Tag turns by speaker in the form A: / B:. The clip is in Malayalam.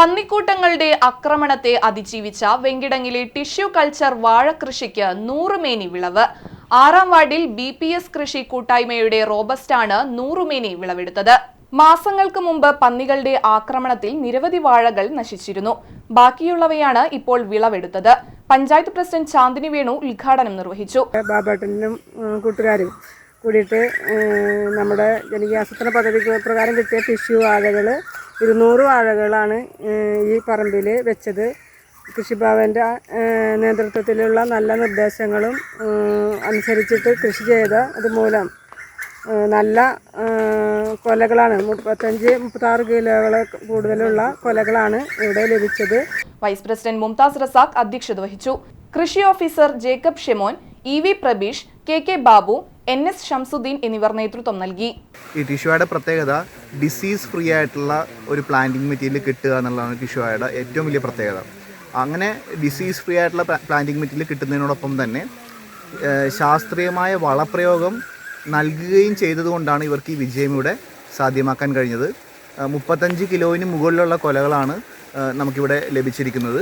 A: പന്നിക്കൂട്ടങ്ങളുടെ ആക്രമണത്തെ അതിജീവിച്ച വെങ്കിടങ്ങിലെ ടിഷ്യൂ കൾച്ചർ വാഴകൃഷിക്ക് 100 മേനി വിളവ്. 6-ാം വാർഡിൽ BPS കൃഷി കൂട്ടായ്മയുടെ റോബസ്റ്റാണ് 100 മേനി വിളവെടുത്തത്. മാസങ്ങൾക്ക് മുമ്പ് പന്നികളുടെ ആക്രമണത്തിൽ നിരവധി വാഴകൾ നശിച്ചിരുന്നു. ബാക്കിയുള്ളവയാണ് ഇപ്പോൾ വിളവെടുത്തത്. പഞ്ചായത്ത് പ്രസിഡന്റ് ചാന്ദിനി വേണു ഉദ്ഘാടനം നിർവഹിച്ചു.
B: ബാബേട്ടനും കൂട്ടുകാരും കൂടിയിട്ട് നമ്മുടെ ജനകീയാസൂത്രണ പദ്ധതി പ്രകാരം കിട്ടിയ ടിഷ്യൂ വാഴകൾ 200 വാഴകളാണ് ഈ പറമ്പിൽ വെച്ചത്. കൃഷിഭവൻ്റെ നേതൃത്വത്തിലുള്ള നല്ല നിർദ്ദേശങ്ങളും അനുസരിച്ചിട്ട് കൃഷി ചെയ്ത അതുമൂലം നല്ല കൊലകളാണ് 35-36 കിലോകൾ കൂടുതലുള്ള കൊലകളാണ് ഇവിടെ ലഭിച്ചത്.
A: വൈസ് പ്രസിഡന്റ് മുംതാസ് റസാഖ് അധ്യക്ഷത വഹിച്ചു. കൃഷി officer Jacob Shemon, EV Prabeesh, KK Babu, NS Shamsuddin എന്നിവർ നേതൃത്വം നൽകി.
C: ഈ ടിഷ്യൂയുടെ പ്രത്യേകത ഡിസീസ് ഫ്രീ ആയിട്ടുള്ള ഒരു പ്ലാന്റിംഗ് മെറ്റീരിയൽ കിട്ടുക എന്നുള്ളതാണ് ടിഷ്യൂയുടെ ഏറ്റവും വലിയ പ്രത്യേകത. അങ്ങനെ ഡിസീസ് ഫ്രീ ആയിട്ടുള്ള പ്ലാന്റിംഗ് മെറ്റീരിയൽ കിട്ടുന്നതിനോടൊപ്പം തന്നെ ശാസ്ത്രീയമായ വളപ്രയോഗം നൽകുകയും ചെയ്തതുകൊണ്ടാണ് ഇവർക്ക് ഈ വിജയം ഇവിടെ സാധ്യമാക്കാൻ കഴിഞ്ഞത്. 35 കിലോയിന് മുകളിലുള്ള കൊലകളാണ് നമുക്കിവിടെ ലഭിച്ചിരിക്കുന്നത്.